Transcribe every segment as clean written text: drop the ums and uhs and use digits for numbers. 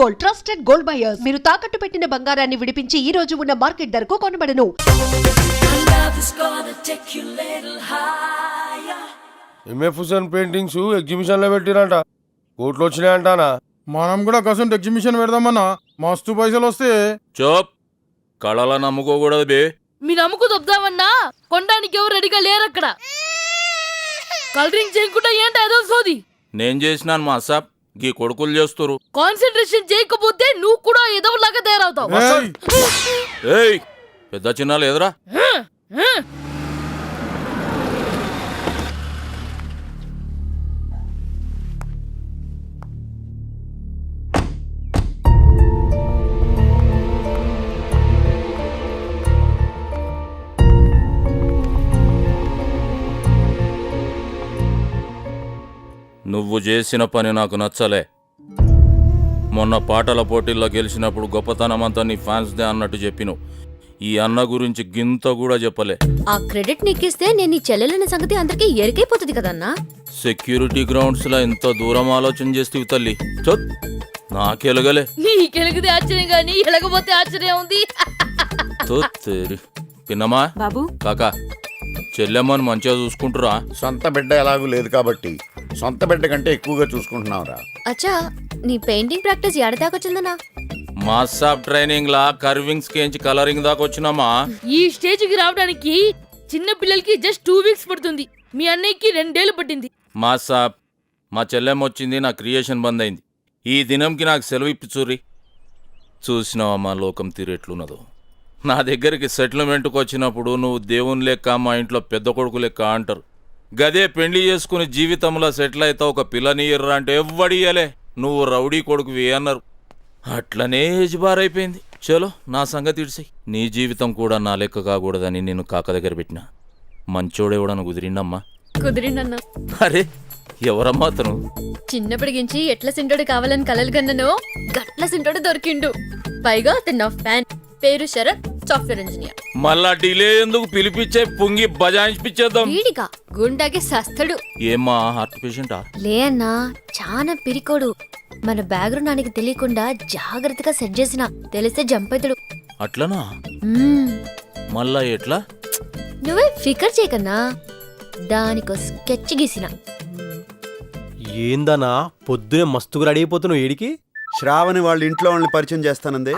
Gold, trusted gold buyers. మీరు తాకట్టు పెట్టిన బంగారాన్ని విడిపించి ఈ రోజు ఉన్న మార్కెట్ ధరకు కొనబడను. ఎంఎఫ్ హుసేన్ పెయింటింగ్స్ ఎగ్జిబిషన్ లో పెట్టిరంట, కోట్లు వచ్చినాయంటానా? మనం కూడా కసంట్ ఎగ్జిబిషన్ పెడదామన్నా, మస్తు పైసలు వస్తే. చోప్ కళల నమ్ముకోకూడదు బే. మీ నమ్ముకు దొబ్దామన్నా కొనడానికి ఎవరు రెడీగా లేరు అక్కడ. కలరింగ్ చేయకుండా ఏంటి ఏదో సోది. నేను చేసినాను మా సాబ్, గీ కొడుకులు చేస్తురు. కాన్సన్ట్రేషన్ చేయకపోతే నువ్వు కూడా ఎదవలాగా తయారవుతావు. ఏయ్ పెద్ద చిన్న లేదురా. నువ్వు చేసిన పని నాకు నచ్చలే. మొన్న పాటల పోటీల్లో గెలిచినప్పుడు గొప్పతనమంతా నీ ఫ్యాన్స్దే అన్నట్టు చెప్పిను. ఈ అన్న గురించి గింత కూడా చెప్పలే. ఆ క్రెడిట్ నీకిస్తే నేను నీ చెల్లెలనే సంగతి అందరికీ ఎరికైపోతుంది కదన్నా. సెక్యూరిటీ గ్రౌండ్స్ లా ఎంత దూరం ఆలోచన చేస్తేవి తల్లి. చొత్ నాకెలగలే. నీకెలిగితే ఆశ్చర్యం గానీ ఎలగపోతే ఆశ్చర్యం ఉంది. పిన్నమా బాబు కాకా చెల్లెమ్మని మంచిగా చూసుకుంటురా? సొంత బిడ్డ ఎలాగూ లేదు కాబట్టి సొంత బిడ్డ కంటే ఎక్కువగా చూసుకుంటున్నావురా. అచ్చా, నీ పెయింటింగ్ ప్రాక్టీస్ ఎడదాకొచ్చిందన్నా? మాసాబ్ ట్రైనింగ్ లా కర్వింగ్స్ కేంచి కలరింగ్ దాకా వచ్చినామా. ఈ స్టేజ్ కి రావడానికి చిన్న పిల్లలకి జస్ట్ 2 వీక్స్ పడుతుంది. మీ అన్నయ్యకి 2 ఏళ్ళు పట్టింది. మాసాబ్ మా చెల్లెమ్మ వచ్చింది, నా క్రియేషన్ బంద్ అయింది. ఈ దినంకి నాకు సెలవు ఇప్పిచూరి. చూసినావా మా లోకం తీరేట్లున్నదో. నా దగ్గరికి సెటిల్మెంట్కి వచ్చినప్పుడు నువ్వు దేవుని లెక్క, మా ఇంట్లో పెద్ద కొడుకు లెక్క అంటారు. గదే పెళ్లి చేసుకుని జీవితంలో సెటిల్ అవుతా ఒక పిల్లనియర్రా అంటే ఎవ్వడియలే. నువ్వు రౌడీ కొడుకువి అన్నారు. అట్లనే ఏజ్ బార్ అయిపోయింది. చలో నా సంగతి ఇడిసాయి. నీ జీవితం కూడా నా లెక్క కాకూడదని నేను కాక దగ్గర పెట్టిన. మంచోడెవడను కుదిరిండమ్మా? కుదిరిండన్నా. అరే ఎవరమ్మా అతను? చిన్నప్పటికించి ఎట్ల సింటోడు కావాలని కలలు కన్నను, గట్ల సింటోడు దొరికిండు. పైగా అతను నా ఫ్యాన్. పేరు శరత్, సాఫ్ట్వేర్ ఇంజనీర్. మళ్ళా డిలే ఎందుకు, పిలిపించే పొంగి బజాయించిపిచ్చేద్దాం. వీడిగా గుండాగే సస్తడు. ఏమ్మా హార్ట్ పేషెంటా? లే అన్నా, చాలా పిరికోడు. మన బ్యాక్గ్రౌండ్ ఆయనకి తెలియకుండా జాగ్రత్తగా సెట్ చేసిన, తెలిస్తే జంప్ అవుతాడు. అట్లనా? మళ్ళా ఎట్లా? నువ్వే ఫికర్ చేయకన్నా, దానికో స్కెచ్ గీసిన. ఏందనా పొద్దునే మస్తుగా రెడీ అయిపోతున్నావు? ఏడికి? శ్రావణి వాళ్ళ ఇంట్లో వాళ్ళని పరిచయం చేస్తానంది,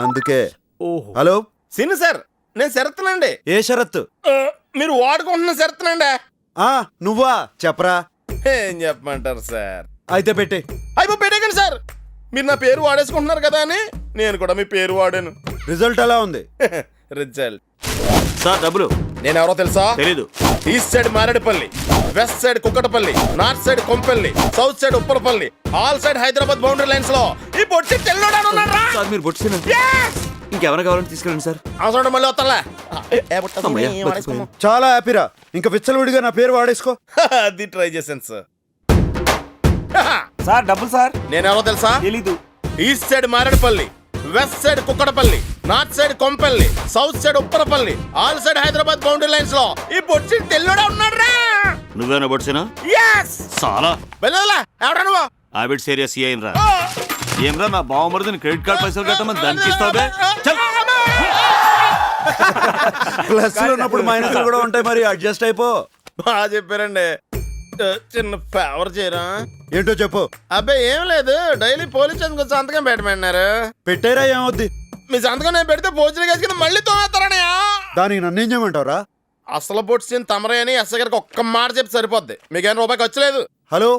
అందుకే. ఓహో. హలో సిను సార్, నేను శరత్నండి. ఏ షరత్? మీరు వాడుకుంటున్న శరత్నండి. నువ్వా? చెప్పరా. ఏం చెప్పమంటారు సార్? అయితే పెట్టే. అయిపో పెట్టేకండి సార్. మీరు నా పేరు వాడేసుకుంటున్నారు కదా అని నేను కూడా మీ పేరు వాడాను. రిజల్ట్ ఎలా ఉంది? రిజల్ట్ సార్ డబ్బులు. నేను ఎవరో తెలుసా? తెలీదు. East side Marredpally, west side Kukatpally, north side Kompally, south side Uppalapally, all side Hyderabad boundary lines లో ఈ బొట్టి తెల్లోడాను ఉన్నారా? సార్ మీరు బొట్టు ఇంకెవరు కావాలని తీసుకెళ్ళండి సార్. అవసరం మళ్ళీ వస్తాలే. చాలా హ్యాపీరా. ఇంకా విచ్చలవిడిగా నా పేరు వాడేసుకో. అది ట్రై చేశాను సార్. సార్ డబ్బులు సార్. నేను ఎవరో తెలుసా? తెలీదు. East side Marredpally, west side Kukatpally, north side Kompally, south side Upparpally, all side Hyderabad boundary lines లో ఈ బొట్టి తెల్లోడా ఉన్నారా? నువ్వేనా బొట్సేనా? yes చాలా వెళ్ళలా. ఎవడా నువ్వు? ఆబిడ్ సీరియస్ ఏం రా? ఏమ్రా నా బావమరిదిని క్రెడిట్ కార్డ్ పైసలు కట్టమని దానికి ఇస్తావే? ప్లస్ ఉన్నప్పుడు మైనస్ కూడా ఉంటాయి, మరి అడ్జస్ట్ అయిపో. బాగా చెప్పారండి. చిన్న ఫేవర్ చేయరా? ఏంటో చెప్పు. అబ్బాయి ఏం లేదు, డైలీ పోలీస్ స్టేషన్ వచ్చి సంతకం పెట్టమన్నారు. పెట్టారా? ఏమవుద్ది? మీ సంతకం నేను పెడితే భోజనం వేసుకుని మళ్ళీ తోమేస్తారనయా. దానికి నన్నేం చేయమంటారా? అసలు పొట్టిన తమరే అని ఎస్ గారికి ఒక్క మాట చెప్పి సరిపోద్ది. మీకేం రూపాయికి వచ్చలేదు. Hello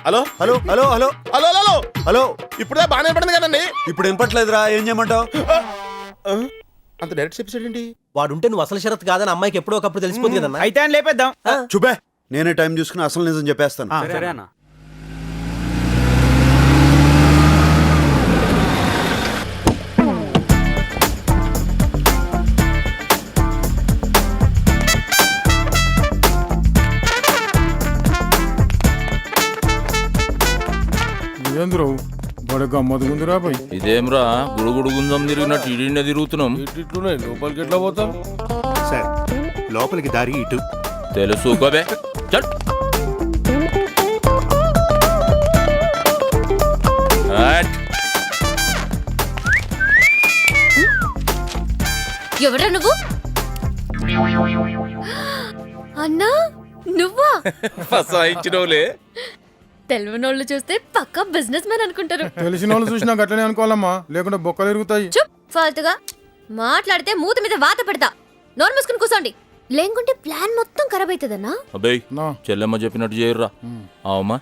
hello hello hello hello hello hello hello. ఇప్పుడే బాగానే పడింది కదండి. ఇప్పుడు వినపట్లేదురా, ఏం చేయమంటావు? అంత డైరెక్ట్ చెప్పేసాడండి. వాడుంటే నువ్వు అసలు షరత్ కాదని అమ్మాయికి ఎప్పుడో ఒకప్పుడు తెలిసిపోతుంది కదన్నా. అయితే అని లేపేద్దాం. చూపే, నేనే టైం చూసుకుని అసలు నిజం చెప్పేస్తాను. సరే అన్న. ఏంద్రో బడ గమ్మదుగుందిరా పోయి. ఇదేమ్రా గుడుగుడు గుంజం తిరిగినట్టు ఇడినే తిరుగుతున్నాం. ఇట్లున్నాయి, లోపలికి ఎట్లా పోతాం? సార్ లోపలికి దారి ఇటు. తెలుసు గోబే. చల్. ఎవడ్రా నువ్వు? అన్నా నువ్వా? ఫసాయించినోలే. తెలియనోళ్ళు చూస్తే పక్కా బిజినెస్ మ్యాన్ అనుకుంటారు. తెలిసిన వాళ్ళు చూసినా గట్లనే అనుకోవాలమ్మా, లేకుంటే బొక్కలు ఎరుగుతాయి. చుప్ ఫాల్తుగా మాట్లాడితే మూత మీద వాత పెడతా. నోరు మూసుకుని కూర్చోండి, లేకుంటే ప్లాన్ మొత్తం ఖరాబ్ అవుతుందన్నా. అబ్బాయి నా చెల్లెమ్మ చెప్పినట్టు చేయర్రా. అవమ్మా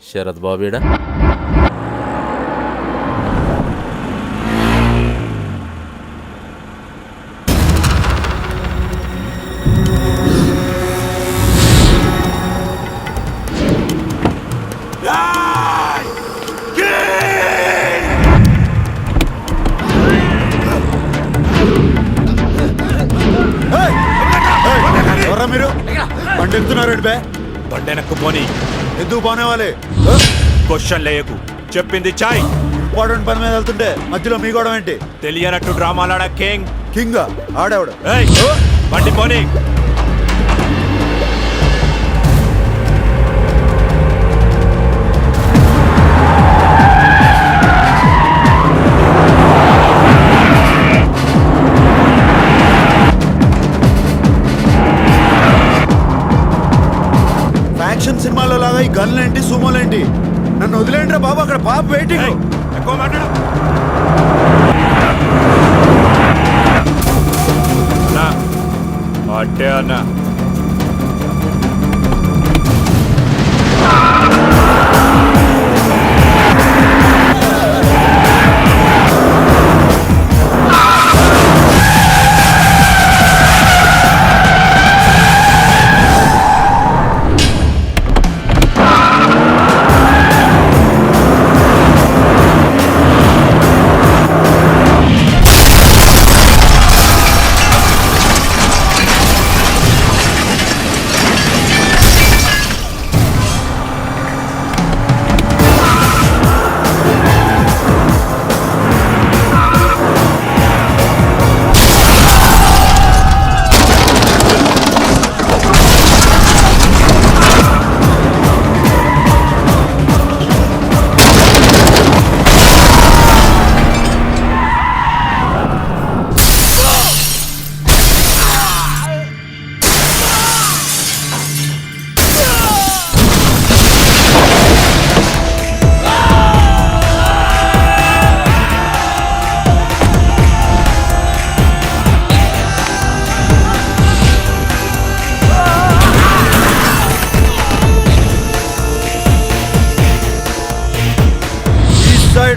శరత్ బాబేడా? ఎవరా మీరు? బండి ఎక్కుతున్నారు బే? బండెనక్కు పోని. ఎందుకు పోనేవాలి? క్వశ్చన్ లేయకు, చెప్పింది చాయ్. ఇంపార్టెంట్ పని మీద వెళ్తుంటే మధ్యలో మీ గొడవ ఏంటి? తెలియనట్టు డ్రామాలాడా కింగ్. కింగ్ ఆడేవాడు. ఏయ్, బండి పోని. యాక్షన్ సినిమాలో లాగా ఈ గన్లేంటి సుమోలేంటి? నన్ను వదిలేండి రా బాబు, అక్కడ పాప వెయిటింగ్. ఏయ్, ఎక్కువ మాట్లాడు. అన్నా, అట్టే అన్నా.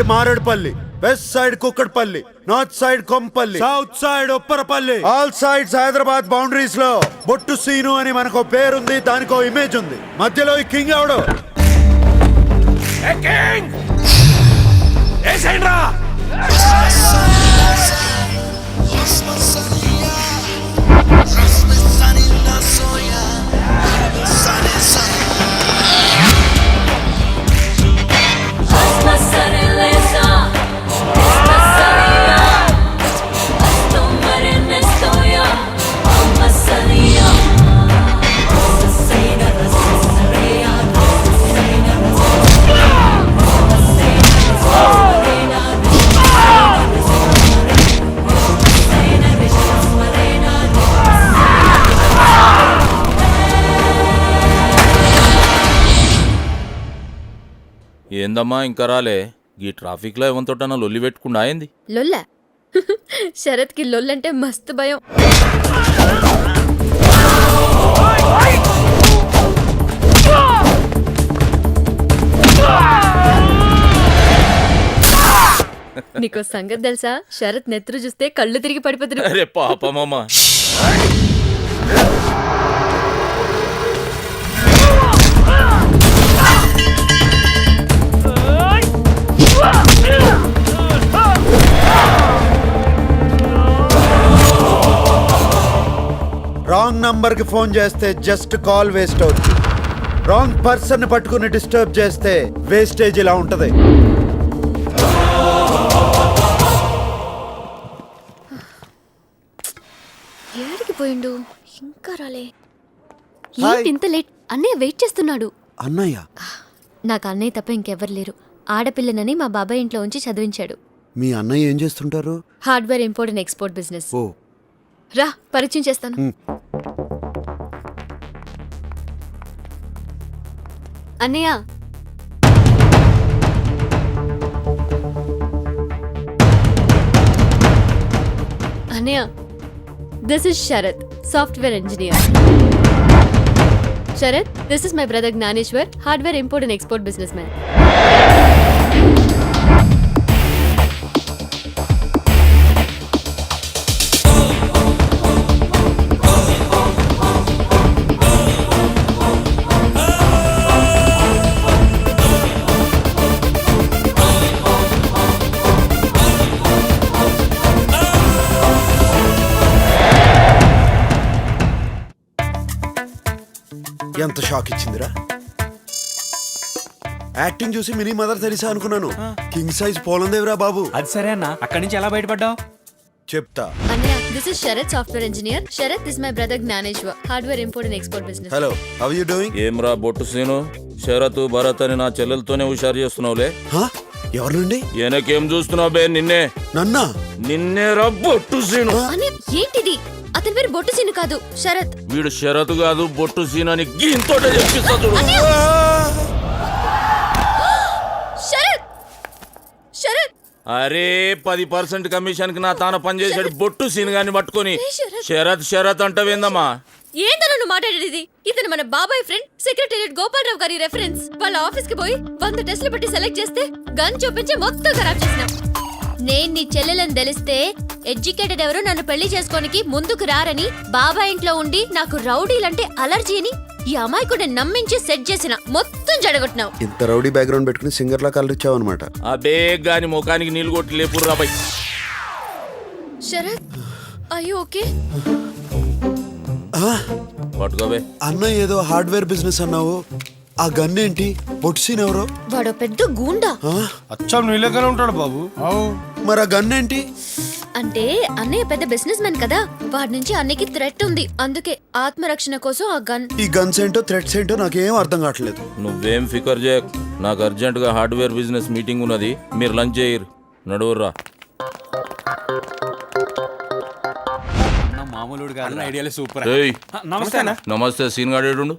Marredpally, west side Kukatpally, north side Kompally, south side Upparpally, all sides Hyderabad boundaries లో బొట్టు సీను అని మనకు పేరుంది, దానికో ఇమేజ్ ఉంది. మధ్యలో ఈ కింగ్ ఎవడు? ఏందమ్మా ఇంకా రాలే? ఈ ట్రాఫిక్ లో ఏమంతోటన్నా లొల్లి పెట్టుకుండా అయింది? లొల్ల శరత్ కి లొల్లంటే మస్తు భయం. నీకో సంగతి తెలుసా? శరత్ నెత్తురు చూస్తే కళ్ళు తిరిగి పడిపోతున్నారు. అరే పాపమమ్మా. రాంగ్ నంబర్ కి ఫోన్ చేస్తే జస్ట్ కాల్ వేస్ట్ అవుతుంది. రాంగ్ పర్సన్ పట్టుకుని డిస్టర్బ్ చేస్తే వేస్టేజ్ ఇలా ఉంటది. ఏడికి పోయిండు? ఇంకా రాలే. హాయ్. ఏంటి ఇంత లేట్? అన్నయ్య వెయిట్ చేస్తున్నాడు. అన్నయ్య? నాకు అన్నయ్య తప్ప ఇంకెవ్వరు లేరు. ఆడపిల్లనని మా బాబాయ్ ఇంట్లో ఉంచి చదివించాడు. మీ అన్నయ్య ఏం చేస్తుంటారు? Hardware import and export business. ఓ, రా పరిచయం చేస్తాను. అన్నయ్య, అన్నయ్య, this is Sharath, software engineer. Sharath, this is my brother Gnaneshwar, hardware import and export businessman. ఎంత షాక్ ఇచ్చిందిరా. యాక్టింగ్ చూసి మినీ మదర్ తెరిసా అనుకున్నాను. కింగ్ సైజ్ పోలందేవిరా బాబు. అది సరే అన్న, అక్కడి నుంచి ఎలా బయటపడ్డావు? చెప్తా. అన్నయ్య, this is Sharath, software engineer. Sharath, this my brother Gnaneshwar, hardware import and export business. Hello, how you doing? ఏమ్రా బొట్టు సీను, శరత్ భరత్ అని నా చెల్లెలతోనే హుషారు చేస్తున్నావులే. ఎవరి నుండి? వెనకేం చూస్తున్నావు బే? నన్నా? నిన్నేరా బొట్టు సీను. అన్నయ్య, ఏంటిది? అతని పేరు బొట్టు సీను కాదు, శరత్. వీడు శరత్ కాదు బొట్టు సీన్ అని గీంతోటే చెప్పిస్తా చూడు. శరత్, శరత్, అరే 10% కమిషన్ కి నా తాన పనిచేసాడు బొట్టు సీన్ గాని పట్టుకొని శరత్ శరత్ అంటవేందమ్మా? ఏంటన్నా నువ్వు మాట్లాడేది? ఇతను మన బాబాయ్ ఫ్రెండ్, సెక్రటేరియట్ గోపాలరావు గారి రెఫరెన్స్. వాళ్ళ ఆఫీస్ కి పోయి 100 టెస్ట్లు పెట్టి సెలెక్ట్ చేస్తే గన్ చూపించి మొత్తం ఖరాబ్ చేసినాం. నేను నీ చెల్లెలని తెలిస్తే ఎడ్యుకేటెడ్ ఎవరో నన్ను పెళ్లి చేసుకోనికి ముందుకు రారని బాబాయ్ ఇంట్లో ఉండి నాకు రౌడీలంటే అలర్జీ అని ఈ అమాయకుడిని నమ్మించి సెట్ చేసిన మొత్తం జడగొట్టినావు. ఇంత రౌడీ బ్యాక్గ్రౌండ్ పెట్టుకుని సింగర్ లా కలర్ ఇచ్చావు అనమాట. ఆ బేగ్ గాని ముఖానికి నీళ్ళు కొట్టి లేపురు రాబాయ్. Sarath, are you okay? పట్టుకోబే. అన్న ఏదో హార్డ్వేర్ బిజినెస్ అన్నావు. ఆ గన్ ఏంటి? బొట్సీన్ ఎవరో? వాడు పెద్ద గూండా. అచ్చం నీ లెక్కనే ఉంటాడు బాబు. మరి ఆ గన్ ఏంటి? అంటే అన్నయ్య పెద్ద బిజినెస్ మ్యాన్ కదా, వాడి నుంచి అన్నయ్యకి థ్రెట్ ఉంది, అందుకే ఆత్మరక్షణ కోసం ఆ గన్. ఈ గన్స్ ఏంటో థ్రెట్స్ ఏంటో నాకేం అర్థం కావట్లేదు. నువ్వేం ఫికర్ చేయకు, నాకు అర్జెంట్ గా హార్డ్వేర్ బిజినెస్ మీటింగ్ ఉన్నది, మీరు లంచ్ చేయరు. నడువుర్రా. మామూలుడు కాదు, ఐడియాలే సూపర్. ఏయ్, నమస్తే అన్న. నమస్తే సీన్ గాడేడు.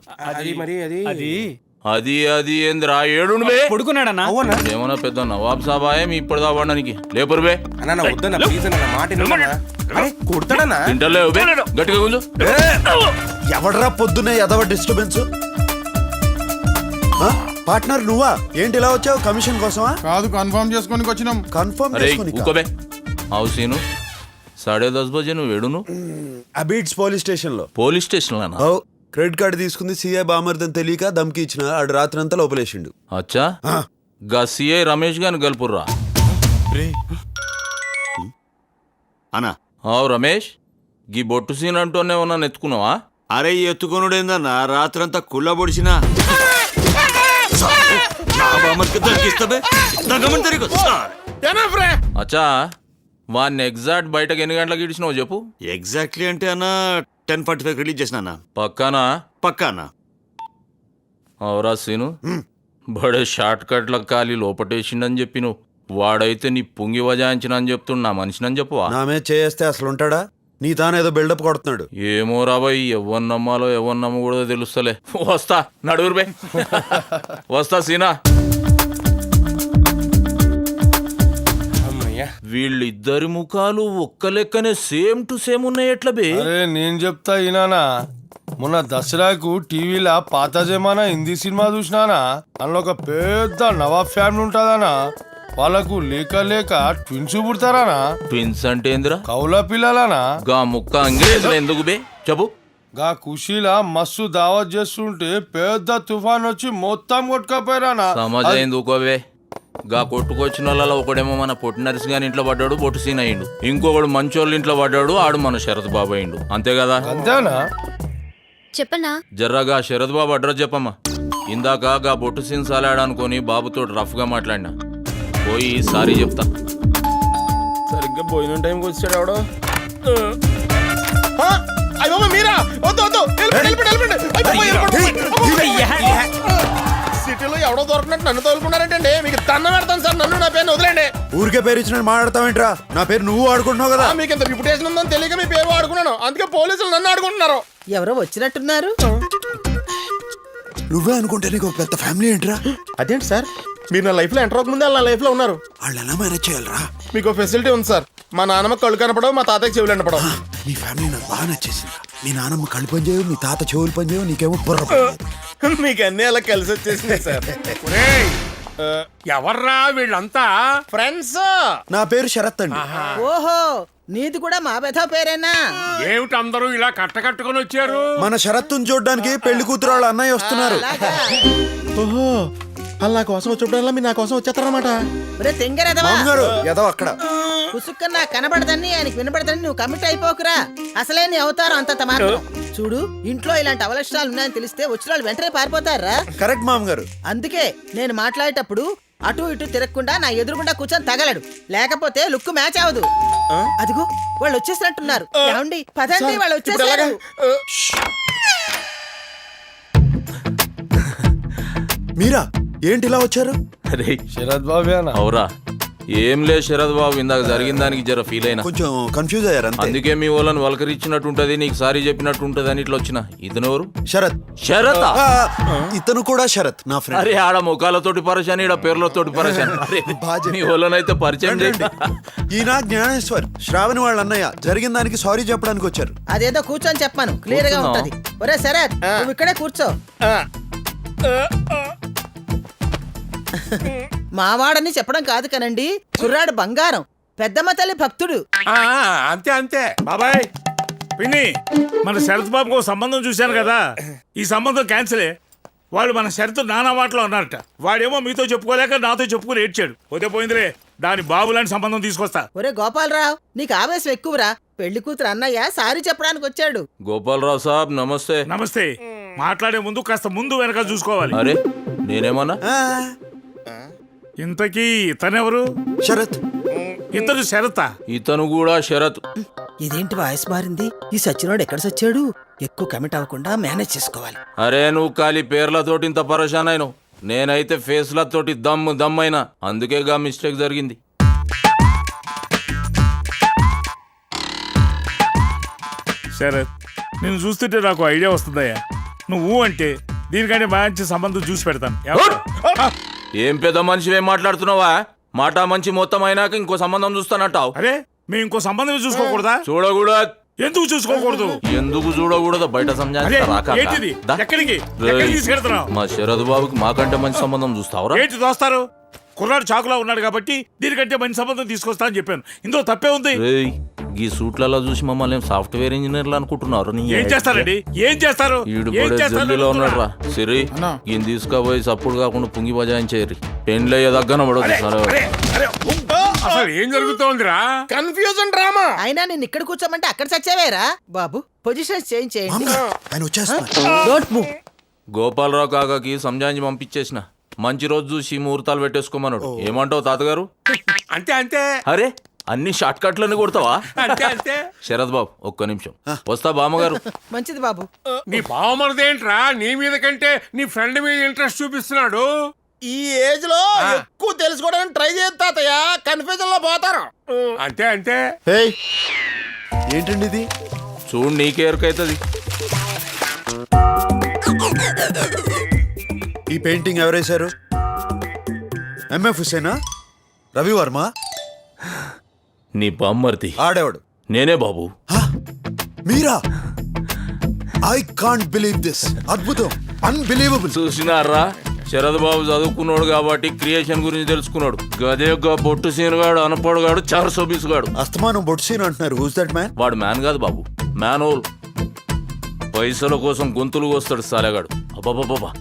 అది అది ఏందిరా ఏడు పడుకున్నాడన్నా. ఏమన్నా పెద్ద నవాబ్ సాబాయే మీ ఇప్పుడు దావాడానికి లేపరు బే. తింటలేవు బే, గట్టిగా కూర్చో. ఎవడరా పొద్దున్నే ఎదవ డిస్టర్బెన్స్? పార్ట్నర్ నువ్వా? ఏంటి ఇలా వచ్చావు? కమిషన్ కోసమా? కాదు, కన్ఫర్మ్ చేసుకోనికి వచ్చినాం. కన్ఫర్మ్ అరే చేసుకోనికా? ఊకోబే. అవు సీను, 10:30 బజే నువ్వు ఏడును అబీడ్స్ పోలీస్ స్టేషన్ లో. పోలీస్ స్టేషన్ లోనా? క్రెడిట్ కార్డు తీసుకుంది సిఐ బామర్దని తెలియక దమ్కి ఇచ్చిన ఆడు రాత్రంతా లోపలేసిండు. అచ్చా, గా సిఐ రమేష్ గాని గల్పుర్రా. అనా? అవు రమేష్, గీ బొట్టు సీన్ అంటూనే ఉన్నా ఎత్తుకున్నావా? అరే ఎత్తుకొనుడేందన్నా, రాత్రంతా కుళ్ళ పొడిచినా. అచ్చా, వాడిని ఎగ్జాక్ట్ బయటకు ఎన్ని గంటలకు ఇడిచినావు చెప్పు. ఎగ్జాక్ట్లీ అంటే అన్న 10:45 రిలీజ్ చేసిన అన్న. పక్కానా? పక్కా అన్న. అవురా సీను, బడే షార్ట్ కట్లకు కాలి లోపటేసిండని చెప్పి నువ్వు, వాడైతే నీ పుంగి వజాయించిన అని చెప్తున్నా మనిషినని చెప్పువా? నామే చేస్తే అసలు ఉంటాడా? నీ తానేదో బిల్డప్ కొడుతున్నాడు. ఏమో రాబాయ్, ఎవరు నమ్మాలో ఎవరు నమ్మకూడదో తెలుస్తలే. వస్తా, నడువురు బే. వస్తా సీనా. వీళ్ళిద్దరి ముఖాలు ఒక్క లెక్కనే సేమ్ టు సేమ్ ఉన్నాయి ఎట్లా బే? అరే నేను చెప్తా ఈనానా, మొన్న దసరాకు టీవీలో పాత జమానా హిందీ సినిమా చూసినానా, అందులో ఒక పెద్ద నవాబ్ ఫ్యామిలీ ఉంటుందానా, వాళ్ళకు లేక లేక ట్విన్స్ పుడతారానా. ట్విన్స్ అంటే ఏందిరా? కౌల పిల్లలానా. గా ముక్క అంగ్రేజులు ఎందుకు బే చెప్పు. గా ఖుషీలా మస్తు దావత్ చేస్తుంటే పెద్ద తుఫాన్ వచ్చి మొత్తం కొట్టుకపోయారానా. సమాజం ఎందుకోవే? గా కొట్టుకొచ్చిన వాళ్ళ ఒకడేమో మన పొట్టి నర్సి గారి ఇంట్లో పడ్డాడు, బొట్టు సీన్ అయ్యిండు. ఇంకొకడు మంచోళ్ళ ఇంట్లో పడ్డాడు, ఆడు మన శరత్ బాబు అయ్యిండు. అంతే కదా? అంతేనా? చెప్పనా? జర్రాగా శరత్ బాబు అడ్రస్ చెప్పమ్మా. ఇందాక గా బొట్టు సీన్ సాలాడనుకొని బాబుతో రఫ్ గా మాట్లాడినా, పోయి సారీ చెప్తా. సరిగ్గా భోజనం టైంకి వచ్చాడు ఎవడో. మీరా? సిటీలో ఎవడో దొరకనట్టు నన్ను తోలుకున్నారంటండి. మీకు దండం పెడతాను సార్, నన్ను నా పేరు వదిలేండి. ఊరికే పేరు ఇచ్చినట్టు మాట్లాడతావేంట్రా? నా పేరు నువ్వు ఆడుకుంటున్నావు కదా. మీకు ఇంత రిప్యుటేషన్ ఉందని తెలియక మీ పేరు వాడుకున్నాను, అందుకే పోలీసులు నన్ను ఆడుకుంటున్నారు. ఎవరో వచ్చినట్టున్నారు. నువ్వే అనుకుంటే నీకు ఒక పెద్ద ఫ్యామిలీ ఏంట్రా? అదేంటి సార్, మీరు నా లైఫ్ లో ఎంటర్ అవ్వకముందే వాళ్ళు నా లైఫ్ లో ఉన్నారు. వాళ్ళు ఎలా మేనేజ్ చేయాలరా? మీకు ఫెసిలిటీ ఉంది సార్. మా నాన్నమ్మ కళ్ళు కనపడవు, మా తాతయ్య చెవులు కనపడవు. మీ ఫ్యామిలీ నాకు బాగా నచ్చేసింది. మీ నాన్నమ్మ కళ్ళు పని చేయవు, మీ తాత చెవులు పని చేయవు, నీకేమో బుర్ర పని చేయదు. మీకు అన్ని అలా కలిసి వచ్చేసింది సార్. ఎవర్రా వీళ్ళంతా? ఫ్రెండ్స్. నా పేరు శరత్ అండి. ఓహో, నీది కూడా మా పెద్ద పేరేనా? ఏమిటి అందరూ ఇలా కట్టకట్టుకొని వచ్చారు? మన శరత్తుని చూడడానికి పెళ్లి కూతురు వాళ్ళ అన్నయ్య వస్తున్నారు. అలాగా? ఓహో, అలా కోసం వచ్చేప్పుడల్లా మీరు నా కోసం వచ్చేస్తారనమాట. ఒరే తెంగరదవా, మామగారు ఏదో అక్కడ కుసుక్కన్నా కనబడదని ఆయనకి వినబడదని నువ్వు కమిట్ అయిపోకురా. అసలే నీ అవతారం అంత మాత్రం. చూడు, ఇంట్లో ఇలాంటి అవలక్షణాలు ఉన్నాయని తెలిస్తే వచ్చిన వాళ్ళు వెంటనే పారిపోతారా. కరెక్ట్ మామగారు. అందుకే నేను మాట్లాడేటప్పుడు అటు ఇటు తిరగకుండా నా ఎదురుగుండా కూర్చొని తగలడు, లేకపోతే లుక్ మ్యాచ్ అవ్వదు. అదిగో వాళ్ళు వచ్చేసినట్టున్నారు. ఏమండి పదండి, వాళ్ళు వచ్చేసారు. మీరా ఏంటి ఇలా వచ్చారు? అరే శరత్ బాబే అన్న. అవురా, ఏం లేదు శరద్ బాబు, ఇందాక జరిగిన దానికి జర ఫీల్ అయినా. కొంచెం కన్ఫ్యూజ్ అయ్యారు అంతే. అందుకే మీ వాళ్ళని వలకరిచ్చినట్టు ఉంటది, నీకు సారీ చెప్పినట్టు ఉంటది అని ఇట్లా వచ్చిన. ఇతను ఎవరు? శరత్. శరత్. ఇతను కూడా శరత్, నా ఫ్రెండ్. అరే ఆడ ముఖాలతోటి పరిచయం, ఈడ పేర్లతోటి పరిచయం. అరే మీ వాళ్ళనైతే పరిచయం చేయండి. ఈయన జ్ఞానేశ్వర్, శ్రావణి వాళ్ళ అన్నయ్య. జరిగిన దానికి సారీ చెప్పడానికి వచ్చారు. అదేదో కూర్చొని చెప్పాను, క్లియర్ గా ఉంటది. ఒరే శరత్, నువ్వు ఇక్కడే కూర్చో. మావాడని చెప్పడం కాదు కనండి, కుర్రాడు బంగారం, పెద్దమ్మ తల్లి భక్తుడు. అంతే అంతే బాబాయ్. పిన్ని, మన శరత్ బాబుకు సంబంధం చూశాను కదా, ఈ సంబంధం క్యాన్సిలే. వాడు మన శరత్ నానా వాటిలో అన్నారట. వాడేమో మీతో చెప్పుకోలేక నాతో చెప్పుకుని ఏడ్చాడు. పోతే పోయిందిలే, దాని బాబు లాంటి సంబంధం తీసుకొస్తా. ఒరే గోపాలరావు, నీకు ఆవేశం ఎక్కువరా. పెళ్లి కూతురు అన్నయ్య సారీ చెప్పడానికి వచ్చాడు. గోపాలరావు సాబ్ నమస్తే. నమస్తే. మాట్లాడే ముందు కాస్త ముందు వెనక చూసుకోవాలి. అరే నేనేమన్నా? ఇంతకీ ఇతనెవరు? శరత్. ఇతను శరతా? ఇతను కూడా శరత్. ఇదేంటి వాయిస్ మారింది? ఈ సచ్చినోడు ఎక్కడ సచ్చాడు? ఎక్కువ కమిట్ అవ్వకుండా మేనేజ్ చేసుకోవాలి. అరే నువ్వు ఖాళీ పేర్లతోటి ఇంత పరేషాన్ అయినావు, నేనైతే ఫేస్లతోటి దమ్మైనా. అందుకేగా మిస్టేక్ జరిగింది. శరత్, నేను చూస్తుంటే నాకు ఐడియా వస్తుందయ్యా. నువ్వు అంటే దీనికంటే మంచి సంబంధం చూసి పెడతాను. ఏం పెద్ద మనిషి ఏం మాట్లాడుతున్నావా? మాట మంచి మొత్తం అయినాక ఇంకో సంబంధం చూస్తానంటావు. అరే మేము ఇంకో సంబంధం చూసుకోకూడదా? చూడకూడదు. ఎందుకు చూసుకోకూడదు? ఎందుకు చూడకూడదు? బయట అరే, ఏంటిది? ఎక్కడికి తీసుకెళ్తున్నావు? మా శరద్ బాబుకి మాకంటే మంచి సంబంధం చూస్తావురా? ఏంటి దోస్తారు? కుర్రాడు చాకులా ఉన్నాడు కాబట్టి దీనికంటే మంచి సంబంధం తీసుకొస్తా అని చెప్పాను. ఇందులో తప్పే ఉంది. రేయ్, ఈ సూట్లలో చూసి మమ్మల్ని సాఫ్ట్వేర్ ఇంజనీర్లు అనుకుంటున్నారు. ఏం చేస్తారండి? ఏం చేస్తారు? ఈడు పడే జల్లీలో ఉన్నాడు రా. సిరి ఈయన తీసుకుపోయి సప్పుడు కాకుండా పుంగి బజాయించేరి పెండ్లయ్య దగ్గర పడదు. సరే అసలు ఏం జరుగుతోందిరా? Confusion drama. అయినా నేను ఇక్కడ కూర్చోమంటే అక్కడ చచ్చావేరా బాబు. పొజిషన్ చేంజ్ చేయండి. ఆయన వచ్చేస్తున్నారు. Don't move. గోపాలరావు కాకాకి సంజాయించి పంపించేసిన. మంచి రోజు చూసి ముహూర్తాలు పెట్టేసుకోమన్నాడు. ఏమంటావు తాతగారు? అంతే అంతే. అరే అన్ని షార్ట్ కట్లని కొడతావా? అంతే అంతే. శరద్ బాబు ఒక్క నిమిషం వస్తా. బామ్మగారు మంచిది బాబు. నీ బావమరిదేంట్రా నీ మీద కంటే నీ ఫ్రెండ్ మీద ఇంట్రెస్ట్ చూపిస్తున్నాడు? ఈ ఏజ్ లో ఎక్కువ తెలుసుకోవడానికి ట్రై చేస్తాతయ్య, కన్ఫ్యూజన్ లో పోతారు. అంతే అంతే. ఏంటండి ఇది? చూడు నీకే ఎరకైతుంది. ఈ పెయింటింగ్ ఎవరేశారు? ఎంఎఫ్ హుసేనా? రవివర్మ? నీ బామ్మర్ది. ఆడేవాడు నేనే బాబు. మీరా? I can't believe this. అద్భుతం, అన్బిలీవబుల్. చూసినారా, శరద్ బాబు చదువుకున్నాడు కాబట్టి క్రియేషన్ గురించి తెలుసుకున్నాడు. గదేగా బొట్టు సీనుగాడు, అనపడుగాడు, చార్సోబీస్ గాడు. అస్తమానం బొట్టు సీన్ అంటున్నారు. Who's that man? వాడు మ్యాన్ కాదు బాబు, మ్యానోల్. పైసల కోసం గొంతులు కోస్తాడు సాలెగాడు. అబ్బాబాబా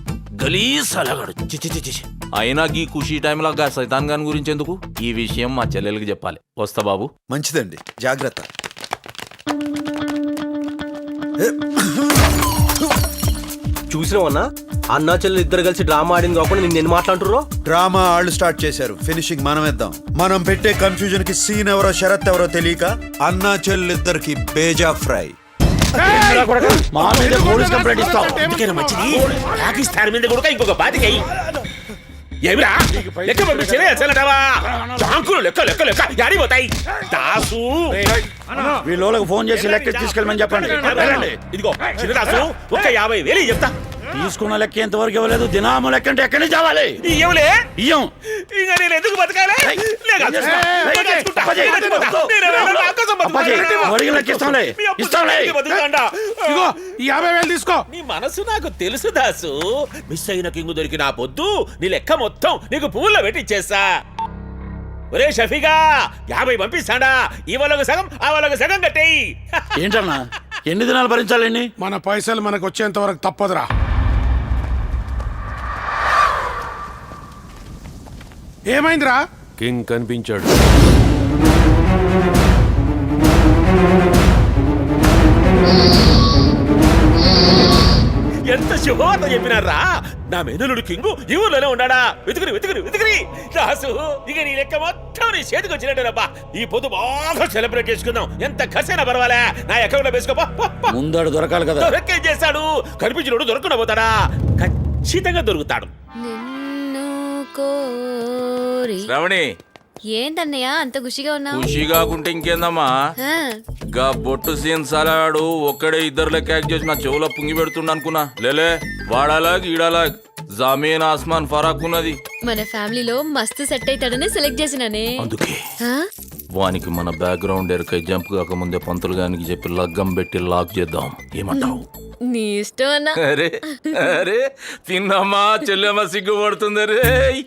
గలీజ్ సాలెగాడు. చిచి. అయినా ఈ ఖుషీ టైంలో గా సైతాన్ గాని గురించి ఎందుకు? ఈ విషయం మా చెల్లెలకి చెప్పాలి. వస్తా బాబు. మంచిదండి, జాగ్రత్త. చూసినావన్నా, అన్నా చెల్లెలు ఇద్దరు కలిసి డ్రామా ఆడింది కాకుండా నిన్ను మాట్లాడుతుర్రో. డ్రామా వాళ్ళు స్టార్ట్ చేశారు, ఫినిషింగ్ మనం ఇద్దాం. మనం పెట్టే కన్ఫ్యూజన్ కి సీన్ ఎవరో శరత్ ఎవరో తెలియక అన్నా చెల్లిద్దరికి బేజా ఫ్రై. మా మీద పోలీస్ కంప్లైంట్ ఇస్తావు. మంచిది పాకిస్తాన్ మీద కూడా ఇంకొక బాధ్యత. ఏమిరా లెక్క పంపించలే చల్లడావా బ్యాంకులు లెక్క లెక్క లెక్క యాడిపోతాయి దాసు వీళ్ళకి ఫోన్ చేసి లెక్క తీసుకెళ్ళమని చెప్పండి. ఇదిగో చిన్న దాసు ఒక్క 50,000 చెప్తా తీసుకున్న లెక్క ఎంతవరకు ఇవ్వలేదు. దినాము లెక్క అంటే ఎక్కడి నుంచి రావాలి? ఇవ్వలే ఇయ్యం. ఇంకా నేను ఎందుకు బతకాలి అడిగిన లెక్క ఇస్తాంలే. ఇస్తాంలే. ఇగో ఈ 50,000 తీసుకో. నీ మనసు నాకు తెలుసు దాసు. మిస్ అయిన కింగు దొరికిన పొద్దు నీ లెక్క మొత్తం నీకు పువ్వుల్లో పెట్టి ఇచ్చేస్తా. ఒరే షఫీగా 50 పంపిస్తాడా? ఈ వాళ్ళకు సగం ఆ వాళ్ళకు సగం కట్టేయి. ఏంటన్నా ఎన్ని దినాలు భరించాలండి? మన పైసలు మనకు వచ్చేంత వరకు తప్పదురా. ఏమైందిరా? కింగ్ కనిపించాడు. ఎంత శుభవార్త చెప్పినారా? నా మెనులుడు కింగు ఈ ఊర్లోనే ఉన్నాడా? వెతుకుని వెతుకుని వెతుకుని రాసు ఇక నీ లెక్క మొత్తం నీ చేతికి వచ్చినట్టేనబ్బా. ఈ పొద్దు బాగా సెలబ్రేట్ చేసుకుందాం. ఎంత ఖర్చైనా పర్వాలే, నా అకౌంట్ లో వేసుకోపా. ముందాడు దొరకాలి కదా. దొరకేం చేస్తాడు? కనిపించినోడు దొరకకుండా పోతాడా? ఖచ్చితంగా దొరుకుతాడు. నిన్ను కోరి శ్రావణి ఏంటన్నయ్య అంత ఖుషిగా ఉన్నావు? ఖుషి కాకుంటే ఇంకేందమ్మా? గా బొట్టు సీన్ సలాడు ఒక్కడే ఇద్దరు లెక్క యాక్ట్ చేసి నా చెవులో పుంగి పెడుతుండ అనుకున్నా. లేలే వాడాలాగ్ ఈడాలాగ్ జమీన్ ఆస్మాన్ ఫరాక్ ఉన్నది. మన ఫ్యామిలీలో మస్తు సెట్ అవుతాడని సెలెక్ట్ చేసినానే. అందుకే ఆ? వానికి మన బ్యాక్గ్రౌండ్ ఎరకై జంప్ కాకముందే పంతులు గానికి చెప్పి లగ్గం పెట్టి లాక్ చేద్దాం. ఏమంటావు? నీ ఇష్టం అన్నా. అరే అరే తిన్నమ్మా చెల్లెమ్మ సిగ్గుపడుతుంది రే.